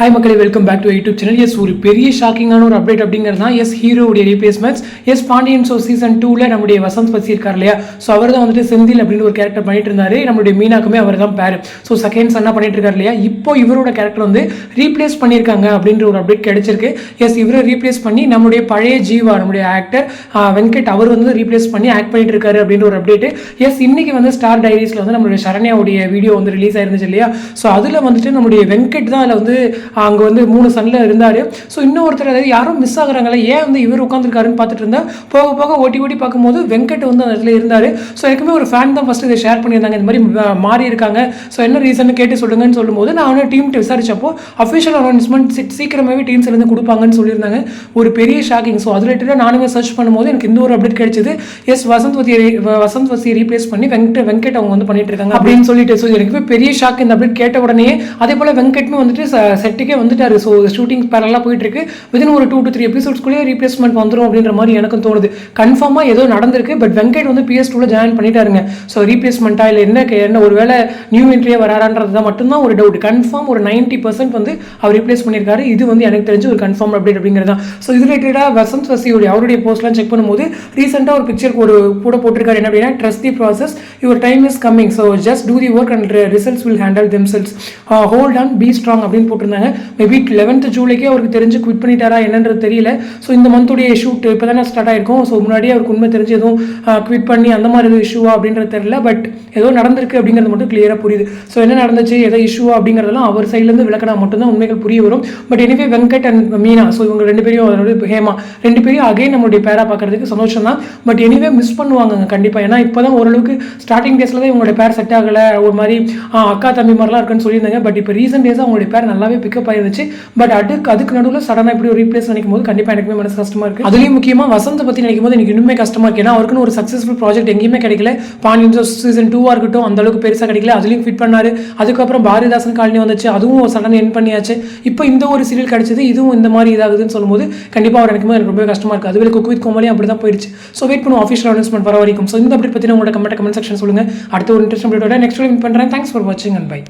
Hi மக்களே, welcome back to YouTube channel. Yes, ஒரு பெரிய ஷாக்கிங்கான ஒரு அப்டேட் அப்படிங்கிறது தான் எஸ் ஹீரோடைய ரீப்ளேஸ்மெண்ட்ஸ். எஸ் பாண்டியன் ஷோ சீசன் 2ல நம்முடைய வசந்த் பசி இருக்கார் இல்லையா, ஸோ அவர் தான் வந்துட்டு செந்தில் அப்படின்னு ஒரு கேரக்டர் பண்ணிட்டு இருந்தாரு. நம்மளுடைய மீனாக்குமே அவர் தான் பேர். ஸோ செகண்ட் சன்னா பண்ணிட்டு இருக்காரு இல்லையா, இப்போ இவரோட கேரக்டர் வந்து ரீப்ளேஸ் பண்ணியிருக்காங்க அப்படின்ற ஒரு அப்டேட் கிடைச்சிருக்கு. எஸ், இவரை ரீப்ளேஸ் பண்ணி நம்முடைய பழைய ஜீவா, நம்முடைய ஆக்டர் வெங்கட், அவர் வந்து ரீப்ளேஸ் பண்ணி ஆக்ட் பண்ணிட்டு இருக்காரு அப்படின்ற ஒரு அப்டேட். எஸ், இன்னைக்கு வந்து ஸ்டார் டைரிஸ்ல வந்து நம்மளுடைய சரண்யாவுடைய வீடியோ வந்து ரிலீஸ் ஆயிருந்துச்சு இல்லையா, ஸோ அதில் வந்துட்டு நம்முடைய வெங்கட் தான் அதில் வந்து அங்கே வந்து 3 சன்ல இருந்தார். ஸோ இன்னொருத்தர் அதாவது யாரும் மிஸ் ஆகுறாங்களே, ஏன் வந்து இவர் உட்காந்துருக்காருன்னு பார்த்துட்டு இருந்தா போக போக ஓட்டி ஓட்டி பார்க்கும்போது வெங்கட் வந்து அந்த இடத்துல இருந்தார். ஸோ எனக்குமே ஒரு ஃபேன் தான் ஃபஸ்ட்டு இதை ஷேர் பண்ணியிருந்தாங்க, இந்த மாதிரி மாறி இருக்காங்க, ஸோ என்ன ரீசன் கேட்டு சொல்லுங்கன்னு சொல்லும்போது நான் வந்து டீம்கிட்ட விசாரிச்சப்போ அஃபிஷியல் அனௌன்ஸ்மெண்ட் சீக்கிரமாகவே டீம்ஸ்லேருந்து கொடுப்பாங்கன்னு சொல்லியிருந்தாங்க. ஒரு பெரிய ஷாக்கிங். ஸோ அது ரிலேட்டடாக நானுமே சர்ச் பண்ணும்போது எனக்கு இந்த ஒரு அப்டேட் கிடைச்சது. எஸ், வசந்த் வசியை ரீப்ளேஸ் பண்ணி வெங்கட் அவங்க வந்து பண்ணிட்டு இருக்காங்க அப்படின்னு சொல்லிட்டு. ஸோ எனக்குமே பெரிய ஷாக் இந்த அப்டேட் கேட்ட உடனே. அதே போல் வெங்கட்மே வந்துட்டு செட்டுக்கே வந்துட்டாரு. ஸோ ஷூட்டிங் பேரலாக போயிட்டு இருக்கு. வித்தின் ஒரு 2 to 3 எபிசோட்ஸ்குள்ளேயே ரீப்ளேஸ்மெண்ட் வந்துடும் அப்படின்ற மாதிரி எனக்கும் தோணுது. கன்ஃபார்மாக ஏதோ நடந்திருக்கு. பட் வெங்கட் வந்து PS2ல ஜாயின் பண்ணிட்டாருங்க. ஸோ ரீப்ளேஸ்மெண்ட்டா இல்லை என்ன ஒரு வேலை நியூ என்ட்ரியே வரான்றது தான் மட்டும்தான் ஒரு டவுட். கன்ஃபார்ம் ஒரு 90% வந்து அவர் ரீப்ளேஸ் பண்ணியிருக்காரு. இது வந்து எனக்கு தெரிஞ்சு ஒரு கன்ஃபார்ம் அப்டேட் அப்படிங்கிறது தான். ஸோ இது ரிலேட்டடாக வசந்த் வசியோடைய அவருடைய போஸ்ட்லாம் செக் பண்ணும்போது ரீசெண்டாக ஒரு பிக்சர் ஒரு கூட போட்டிருக்காரு. என்ன அப்படின்னா, trust the process, your time is coming, so just do the work and results will handle themselves, hold on, be strong அப்படின்னு போட்டிருந்தாங்க. மேபி 11th ஜூலைக்கே அவருக்கு தெரிஞ்சு குவிட் பண்ணிட்டாரா என்னன்றது தெரியல. ஸோ இந்த மந்த்துடைய ஷூட் இப்போ தானே ஸ்டார்ட் ஆயிருக்கும். ஸோ முன்னாடியே அவருக்கு உண்மை தெரிஞ்சு எதுவும் குவிட் பண்ணி அந்த மாதிரி எதுவும் இஷ்யூவா அப்படின்றது தெரியல. பட் ஏதோ நடந்திருக்கு அப்படிங்கிறது மட்டும் கிளியராக புரியுது. ஸோ என்ன நடந்துச்சு, ஏதோ இஷ்யூவா அப்படிங்கிறதெல்லாம் அவர் சைட்லேருந்து விளக்கினா மட்டும்தான் உண்மைகள் புரிய வரும். But anyway Venkat and Meena, so இவங்க 2 பேரையும், அதாவது ஹேமா 2 பேரையும் அகைன் நம்மளுடைய பேரா பார்க்கறதுக்கு சந்தோஷம் தான். பட் எனிவே மிஸ் பண்ணுவாங்க கண்டிப்பாக. ஏன்னா இப்போ தான் ஓரளவுக்கு ஸ்டார்டிங் டேஸில் தான் இவங்களுடைய பேர் செட் ஆகலை, ஒரு மாதிரி அக்கா தம்பி மாதிரிலாம் இருக்குன்னு சொல்லியிருந்தாங்க. பட் இப்போ ரீசெண்ட் டேஸாக அவங்களுடைய பேர் நல்லாவே பிக்கப் ஆயிருந்துச்சு. பட் அதுக்கு நடுவில் சடனாக இப்படி ஒரு ரீப்ளேஸ் நினைக்கும் போது கண்டிப்பாக எனக்குமே மனசு கஷ்டமா இருக்கு. அதுலேயும் முக்கியமாக வசந்த் பற்றி நினைக்கும் போது எனக்கு இன்னுமே கஷ்டமா இருக்கு. ஏன்னா அவருக்குன்னு ஒரு சக்ஸஸ்ஃபுல் ப்ராஜெக்ட் எங்கேயுமே கிடைக்கல. பாண்டியன் ஷோ சீசன் 2 இருக்கட்டும், அந்த அளவுக்கு பெருசாக கிடைக்கல. அதுலேயும் ஃபிட் பண்ணாரு. அதுக்கப்புறம் பாரதிதாசன் காலனி வந்துச்சு, அதுவும் சடன் என் பண்ணியாச்சு. இப்போ இந்த ஒரு சீரியல் கிடைச்சது, இதுவும் இந்த மாதிரி இதாகுதுன்னு சொல்லும்போது கண்டிப்பாக அவர் எனக்கு ரொம்ப கஷ்டமா இருக்கு. அதுவே குக் வித் கோமாளி அப்படி தான் போயிடுச்சு. ஸோ வெயிட் பண்ணுவோம் ஆஃபிஷியல் அனௌன்ஸ்மெண்ட் வர வரைக்கும். ஸோ இந்த அப்டேட் பற்றி உங்களோட கமெண்ட் செக்ஷன் சொல்லுங்க. அடுத்த ஒரு இன்ட்ரெஸ்ட் அப்டேட்டோட நெக்ஸ்ட் வீடியோ மீட் பண்ணுறேன். தேங்க்ஸ் ஃபார் வாட்சிங் அண்ட் பை.